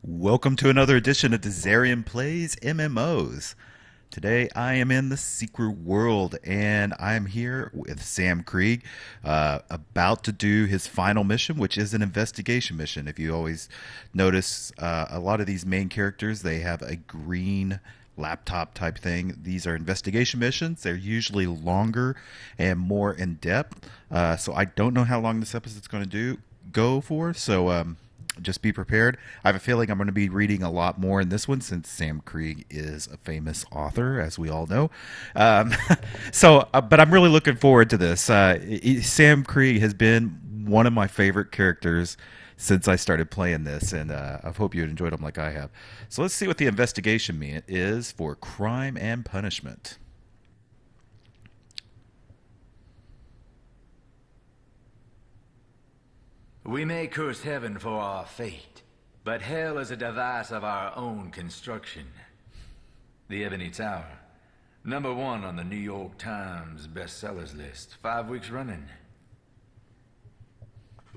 Welcome to another edition of Dizzarian Plays MMOs. Today I am in the secret world and I'm here with Sam Kreig, about to do his final mission, which is an investigation mission. If you always notice, a lot of these main characters, they have a green laptop type thing. These are investigation missions. They're usually longer and more in depth. So I don't know how long this episode's going to go for. So just be prepared. I have a feeling I'm going to be reading a lot more in this one since Sam Kreig is a famous author, as we all know. Um, but I'm really looking forward to this. Sam Kreig has been one of my favorite characters since I started playing this, and I hope you enjoyed him like I have. So let's see what the investigation is for crime and punishment. We may curse heaven for our fate, but hell is a device of our own construction. The Ebony Tower, #1 on the New York Times bestsellers list, 5 weeks running.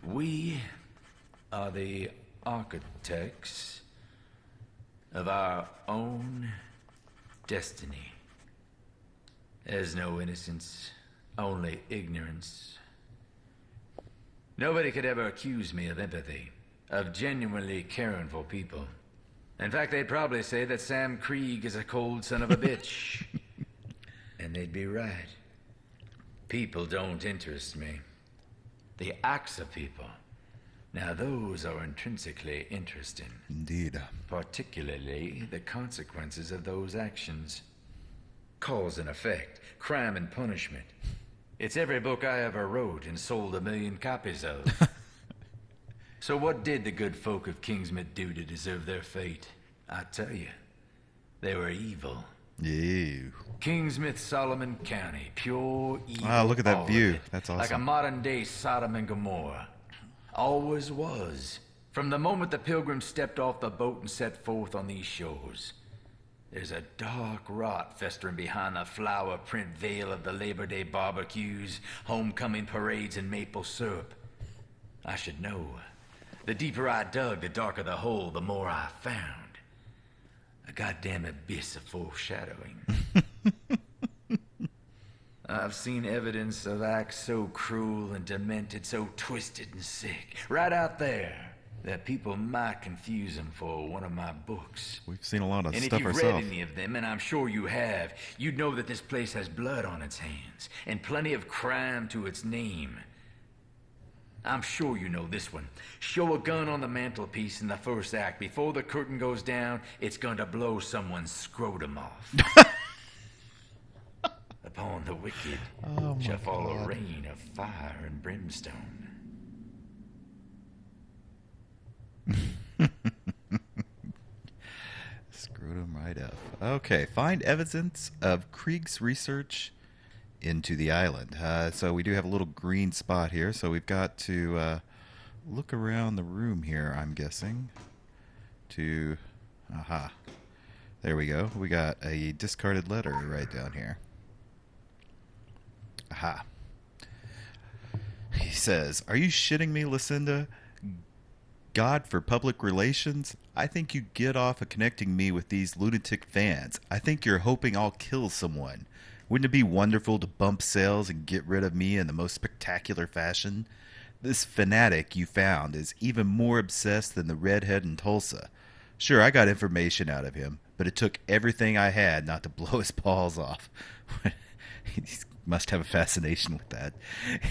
We are the architects of our own destiny. There's no innocence, only ignorance. Nobody could ever accuse me of empathy, of genuinely caring for people. In fact, they'd probably say that Sam Kreig is a cold son of a bitch. And they'd be right. People don't interest me. The acts of people, now those are intrinsically interesting. Indeed. Particularly the consequences of those actions. Cause and effect, crime and punishment. It's every book I ever wrote and sold 1 million copies of. So what did the good folk of Kingsmith do to deserve their fate? I tell you, they were evil. Ew. Kingsmith, Solomon County, pure evil. Wow, look at that all view. of it. That's Like a awesome. modern-day Sodom and Gomorrah. Always was. From the moment the pilgrims stepped off the boat and set forth on these shores. There's a dark rot festering behind the flower print veil of the Labor Day barbecues, homecoming parades, and maple syrup. I should know. The deeper I dug, the darker the hole, the more I found. A goddamn abyss of foreshadowing. I've seen evidence of acts so cruel and demented, so twisted and sick, right out there, that people might confuse them for one of my books. We've seen a lot of And if stuff you've read ourselves. any of them, and I'm sure you have, you'd know that this place has blood on its hands, and plenty of crime to its name. I'm sure you know this one. Show a gun on the mantelpiece in the first act. Before the curtain goes down, it's going to blow someone's scrotum off. Upon the wicked shall fall a rain of fire and brimstone. Screwed him right up. Okay, find evidence of Krieg's research into the island. So we do have a little green spot here, so we've got to look around the room here, I'm guessing. Aha. There we go. We got a discarded letter right down here. Aha. He says, "Are you shitting me, Lucinda? God for public relations? I think you get off of connecting me with these lunatic fans. I think you're hoping I'll kill someone. Wouldn't it be wonderful to bump sales and get rid of me in the most spectacular fashion? This fanatic you found is even more obsessed than the redhead in Tulsa. Sure, I got information out of him, but it took everything I had not to blow his balls off." He must have a fascination with that.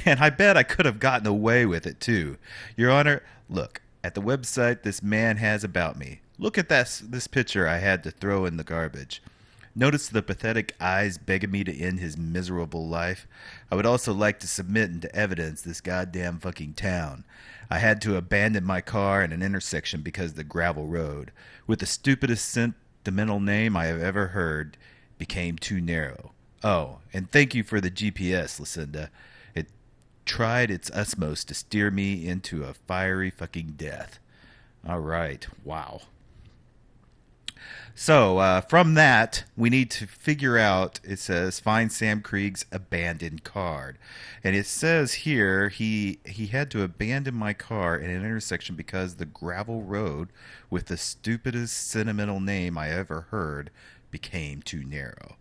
"And I bet I could have gotten away with it, too. Your Honor, look, at the website this man has about me. Look at this picture I had to throw in the garbage. Notice the pathetic eyes begging me to end his miserable life. I would also like to submit into evidence this goddamn fucking town. I had to abandon my car in an intersection because of the gravel road, with the stupidest sentimental name I have ever heard, became too narrow. Oh, and thank you for the GPS, Lucinda. It tried its utmost to steer me into a fiery fucking death." All right. Wow. So from that, we need to figure out. It says find Sam Krieg's abandoned car, and it says here he had to abandon my car in an intersection because the gravel road with the stupidest sentimental name I ever heard became too narrow.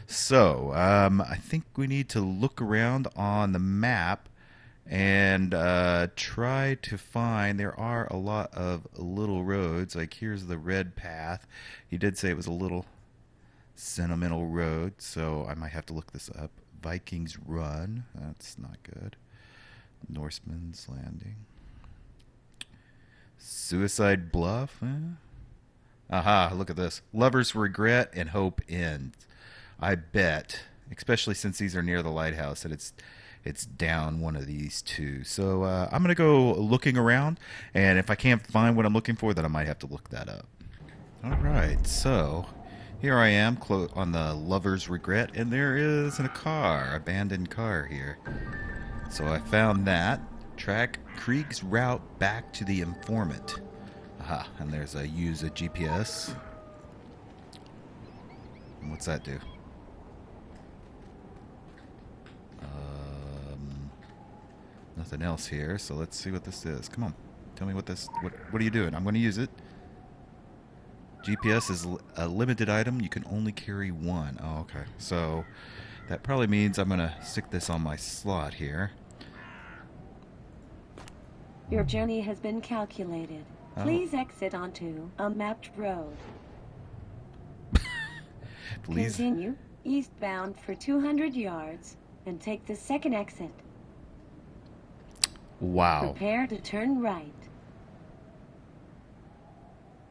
So I think we need to look around on the map and try to find. There are a lot of little roads. Like here's the red path. He did say it was a little sentimental road, so I might have to look this up. Vikings Run. That's not good. Norseman's Landing. Suicide Bluff. Aha, look at this. Lovers Regret and Hope Ends. I bet, especially since these are near the lighthouse, that it's down one of these two. So I'm going to go looking around, and if I can't find what I'm looking for, then I might have to look that up. All right, so here I am on the Lover's Regret, and there is a car, abandoned car here. So I found that. Track Krieg's route back to the informant. Aha, and there's use a GPS. And what's that do? Nothing else here, so let's see what this is. Come on, tell me what are you doing? I'm going to use it. GPS is a limited item. You can only carry one. Oh, okay. So that probably means I'm going to stick this on my slot here. Your journey has been calculated. Please exit onto a mapped road. Please. Continue eastbound for 200 yards and take the second exit. Wow. Prepare to turn right.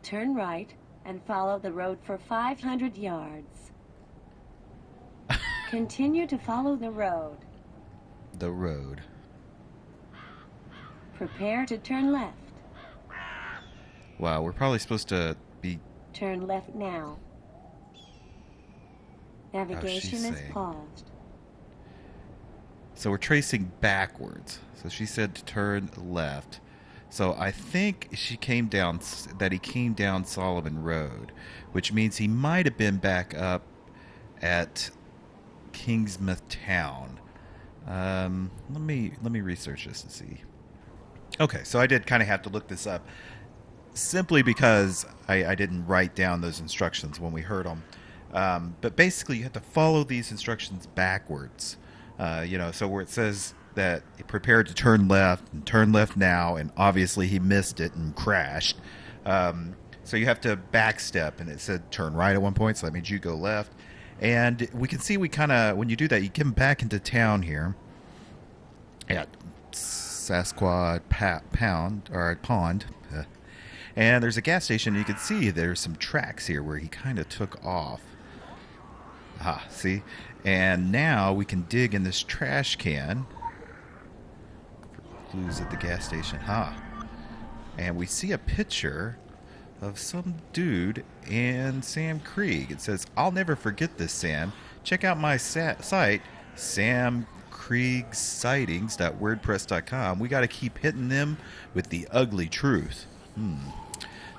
Turn right and follow the road for 500 yards. Continue to follow the road. The road. Prepare to turn left. Wow, we're probably supposed to be... Turn left now. Navigation is paused. So we're tracing backwards. So she said to turn left. So I think he came down Solomon Road, which means he might have been back up at Kingsmouth Town. Let me research this and see. Okay, so I did kind of have to look this up, simply because I didn't write down those instructions when we heard them. But basically, you have to follow these instructions backwards. So where it says that he prepared to turn left and turn left now, and obviously he missed it and crashed. So you have to backstep, and it said turn right at one point, so that means you go left. And we can see when you do that, you come back into town here at Sasquatch Pond. And there's a gas station, and you can see there's some tracks here where he kind of took off. Ah, see? And now we can dig in this trash can. Clues at the gas station. And we see a picture of some dude and Sam Kreig. It says, "I'll never forget this, Sam. Check out my site, samkreigsightings.wordpress.com. We got to keep hitting them with the ugly truth."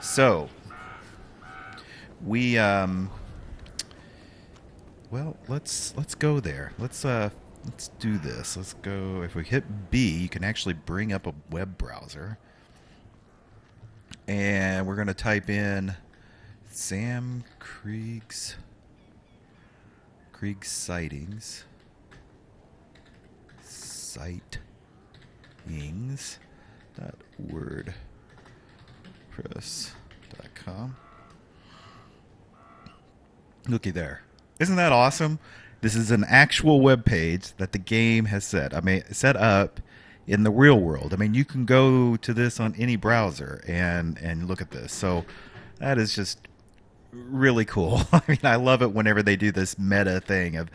So, we let's go there. Let's do this. Let's go. If we hit B, you can actually bring up a web browser, and we're going to type in Sam Kreig's sightings .wordpress.com. Looky there. Isn't that awesome? This is an actual web page that the game has set up in the real world. I mean, you can go to this on any browser and look at this. So that is just really cool. I mean, I love it whenever they do this meta thing of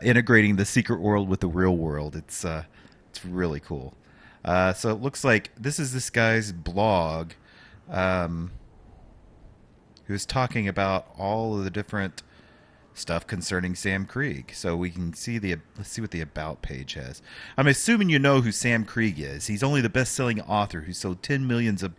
integrating the secret world with the real world. It's really cool. So it looks like this is this guy's blog, who's talking about all of the different stuff concerning Sam Kreig. So we can see let's see what the about page has. I'm assuming you know who Sam Kreig is. He's only the best-selling author who sold 10 millions of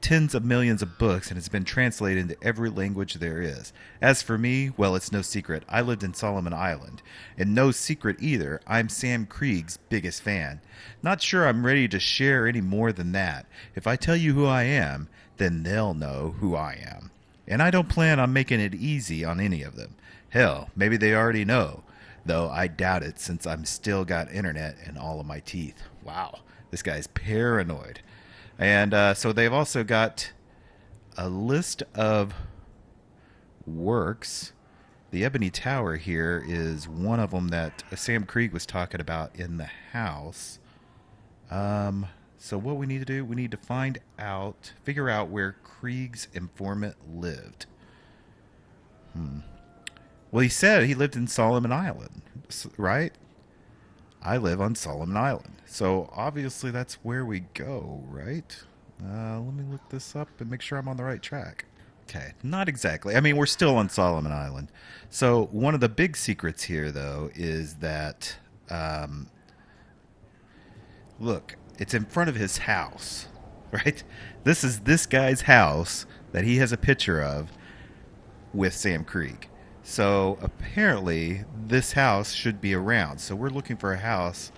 tens of millions of books and has been translated into every language there is. As for me, well, it's no secret. I lived in Solomon Island. And no secret either, I'm Sam Kreig's biggest fan. Not sure I'm ready to share any more than that. If I tell you who I am, then they'll know who I am. And I don't plan on making it easy on any of them. Hell, maybe they already know. Though I doubt it since I'm still got internet in all of my teeth. Wow, this guy's paranoid. And so they've also got a list of works. The Ebony Tower here is one of them that Sam Kreig was talking about in the house. So what we need to do, we need to figure out where Krieg's informant lived. Well, he said he lived in Solomon Island, right? I live on Solomon Island. So obviously that's where we go, right? Let me look this up and make sure I'm on the right track. Okay, not exactly. I mean, we're still on Solomon Island. So one of the big secrets here, though, is that, look, it's in front of his house, right? This is this guy's house that he has a picture of with Sam Kreig. So apparently this house should be around. So we're looking for a house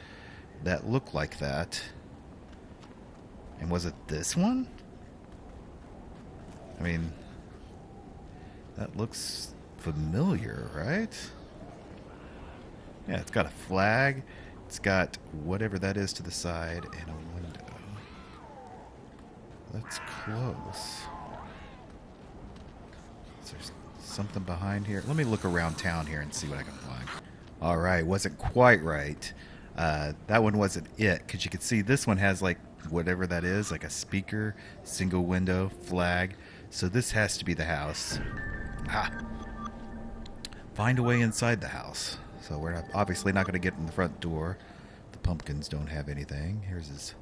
that looked like that. And was it this one? I mean, that looks familiar, right? Yeah, it's got a flag. It's got whatever that is to the side and a window. That's close. There's something behind here. Let me look around town here and see what I can find. All right, wasn't quite right. That one wasn't it, because you can see this one has like whatever that is, like a speaker, single window, flag. So this has to be the house. Find a way inside the house. So we're obviously not going to get in the front door. The pumpkins don't have anything. Here's his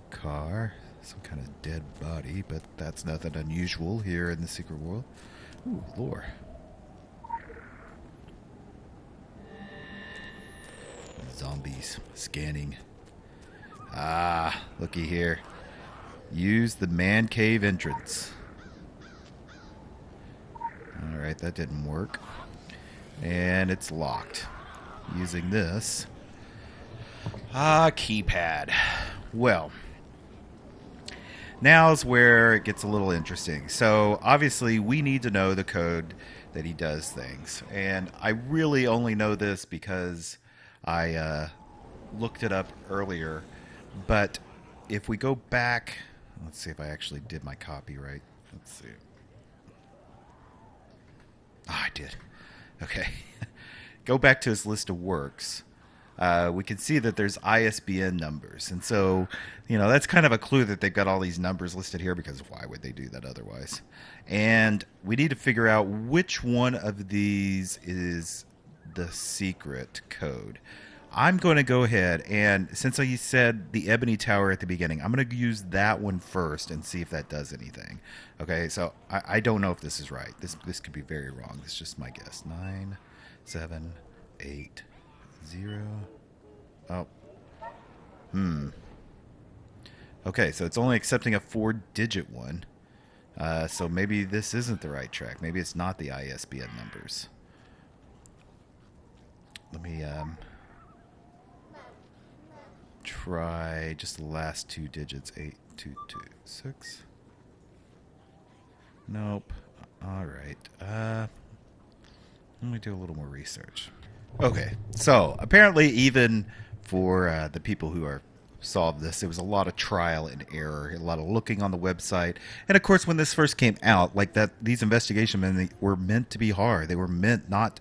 car. Some kind of dead body, but that's nothing unusual here in the secret world. Ooh, lore. Zombies scanning. Looky here. Use the man cave entrance. Alright, that didn't work. And it's locked. Using this. Keypad. Well, now's where it gets a little interesting. So, obviously, we need to know the code that he does things. And I really only know this because I looked it up earlier. But if we go back... Let's see if I actually did my copy right. Let's see. I did. Okay. Go back to his list of works. We can see that there's ISBN numbers. And so, that's kind of a clue that they've got all these numbers listed here, because why would they do that otherwise? And we need to figure out which one of these is the secret code. I'm going to go ahead and, since I said the Ebony Tower at the beginning, I'm going to use that one first and see if that does anything. Okay, so I don't know if this is right. This could be very wrong. This is just my guess. 9, 7, 8, 0. Oh. Okay, so it's only accepting a 4-digit one. So maybe this isn't the right track. Maybe it's not the ISBN numbers. Let me try just the last 2 digits. 8226. Nope. All right. Let me do a little more research. Okay, so apparently even for the people who are solved this, it was a lot of trial and error, a lot of looking on the website. And of course, when this first came out, like that, these investigation men were meant to be hard. They were meant not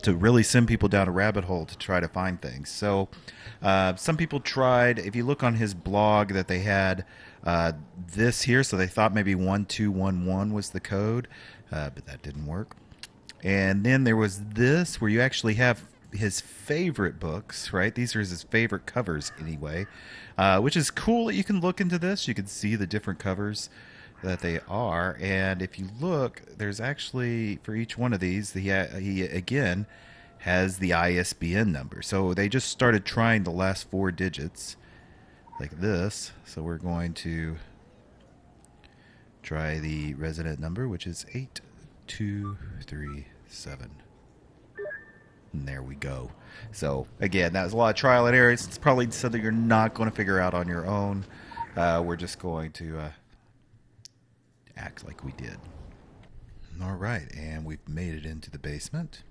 to really send people down a rabbit hole to try to find things. So some people tried, if you look on his blog, that they had this here, so they thought maybe 1211 was the code, but that didn't work. And then there was this, where you actually have his favorite books, right? These are his favorite covers anyway, which is cool that you can look into this. You can see the different covers that they are. And if you look, there's actually, for each one of these, he again has the ISBN number. So they just started trying the last 4 digits like this. So we're going to Try the resident number, which is 8237. And there we go. So, again, that was a lot of trial and errors. It's probably something you're not going to figure out on your own. We're just going to act like we did. All right, and we've made it into the basement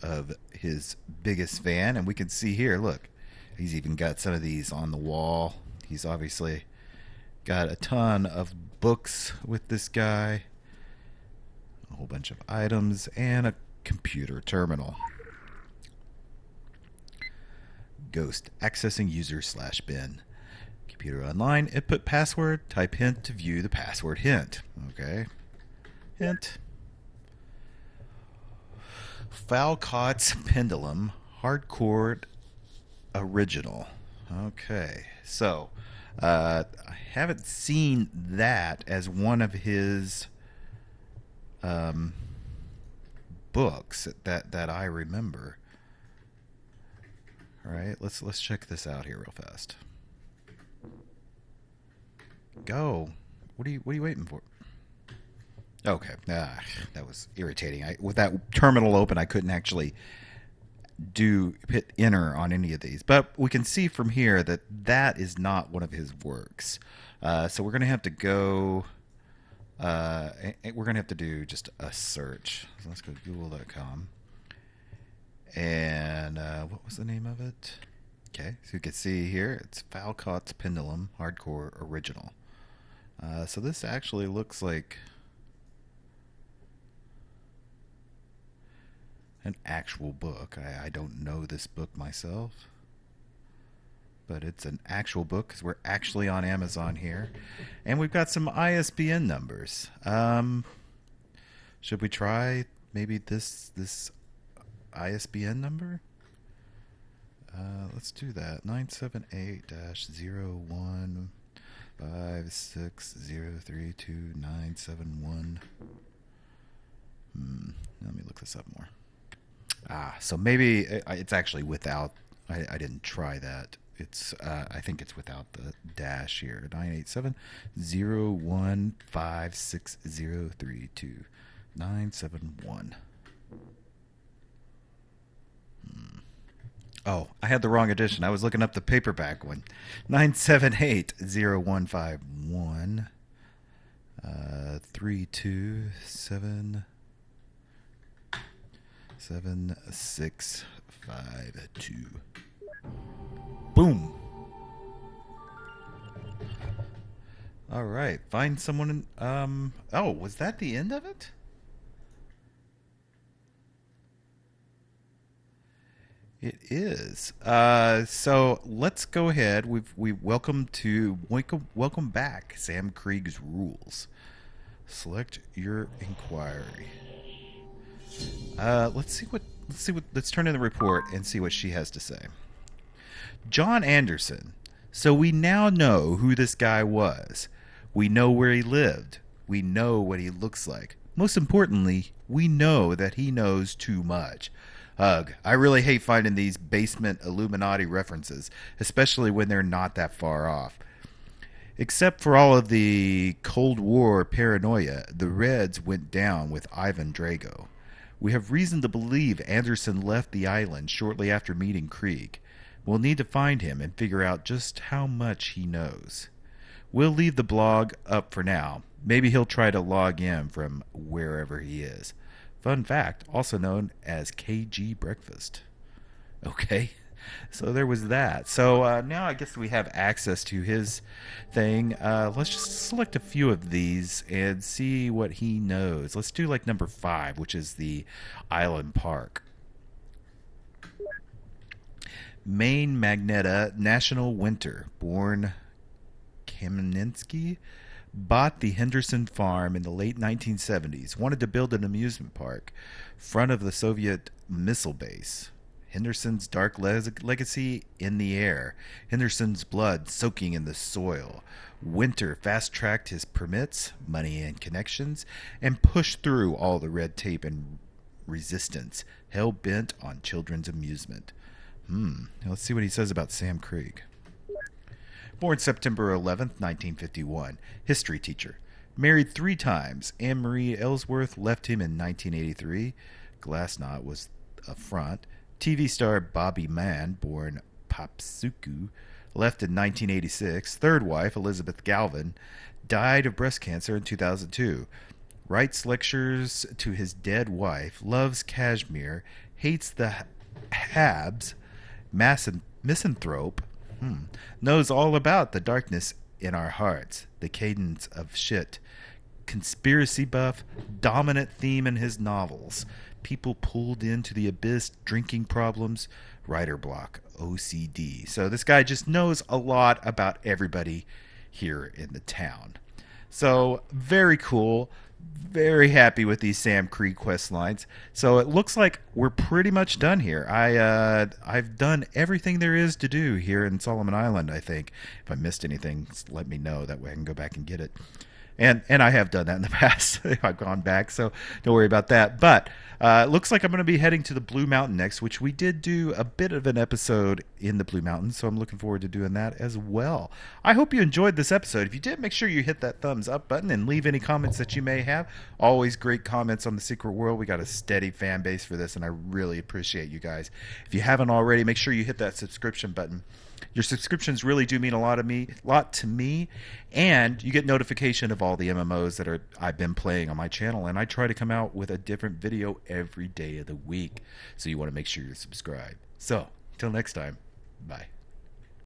of his biggest fan. And we can see here, look, he's even got some of these on the wall. He's obviously got a ton of books with this guy, a whole bunch of items, and a computer terminal. Ghost accessing user /bin. Computer online. Input password. Type hint to view the password hint. Okay. Hint. Falcott's Pendulum. Hardcore original. Okay. So, I haven't seen that as one of his books that I remember. All right, let's check this out here real fast. Go. What are you waiting for? Okay, that was irritating. With that terminal open, I couldn't actually hit enter on any of these. But we can see from here that is not one of his works. So we're going to have to go... we're going to have to do just a search. So let's go to google.com. And what was the name of it? Okay, so you can see here, it's Falcott's Pendulum Hardcore Original. So this actually looks like an actual book. I don't know this book myself, but it's an actual book because we're actually on Amazon here. And we've got some ISBN numbers. Should we try maybe this ISBN number? Let's do that. 978-0156032971. Let me look this up more. So maybe it's actually without. I didn't try that. It's I think it's without the dash here. 987-0156032971. Oh, I had the wrong edition. I was looking up the paperback one. 978-0151 327-7652. Boom. All right. Find someone. Oh, was that the end of it? It is. So let's go ahead. We welcome back Sam Kreig's rules. Select your inquiry. Let's turn in the report and see what she has to say. John Anderson. So we now know who this guy was. We know where he lived. We know what he looks like. Most importantly, we know that he knows too much. Ugh, I really hate finding these basement Illuminati references, especially when they're not that far off. Except for all of the Cold War paranoia, the Reds went down with Ivan Drago. We have reason to believe Anderson left the island shortly after meeting Krieg. We'll need to find him and figure out just how much he knows. We'll leave the blog up for now. Maybe he'll try to log in from wherever he is. Fun fact, also known as KG Breakfast. Okay, so there was that. So now I guess we have access to his thing. Let's just select a few of these and see what he knows. Let's do like number 5, which is the Island Park. Maine Magneta National Winter, born Kamenetsky, bought the Henderson farm in the late 1970s, wanted to build an amusement park, front of the Soviet missile base. Henderson's dark legacy in the air, Henderson's blood soaking in the soil. Winter fast-tracked his permits, money and connections, and pushed through all the red tape and resistance, hell-bent on children's amusement. Let's see what he says about Sam Kreig. Born September 11th, 1951. History teacher. Married 3 times. Anne Marie Ellsworth left him in 1983. Glassnot was a front. TV star Bobby Mann, born Papsuku, left in 1986. Third wife, Elizabeth Galvin, died of breast cancer in 2002. Writes lectures to his dead wife, loves Kashmir, hates the Habs, misanthrope, knows all about the darkness in our hearts, the cadence of shit, conspiracy buff, dominant theme in his novels, people pulled into the abyss, drinking problems, writer block, OCD. So this guy just knows a lot about everybody here in the town. So very cool. Very happy with these Sam Kreig quest lines. So it looks like we're pretty much done here. I've done everything there is to do here in Solomon Island, I think. If I missed anything, let me know. That way I can go back and get it. And I have done that in the past. I've gone back, so don't worry about that. But it looks like I'm going to be heading to the Blue Mountain next, which we did do a bit of an episode in the Blue Mountain, so I'm looking forward to doing that as well. I hope you enjoyed this episode. If you did, make sure you hit that thumbs up button and leave any comments that you may have. Always great comments on The Secret World. We got a steady fan base for this, and I really appreciate you guys. If you haven't already, make sure you hit that subscription button. Your subscriptions really do mean a lot to me, and you get notification of all the MMOs that I've been playing on my channel, and I try to come out with a different video every day of the week, so you want to make sure you're subscribed. So, until next time, bye.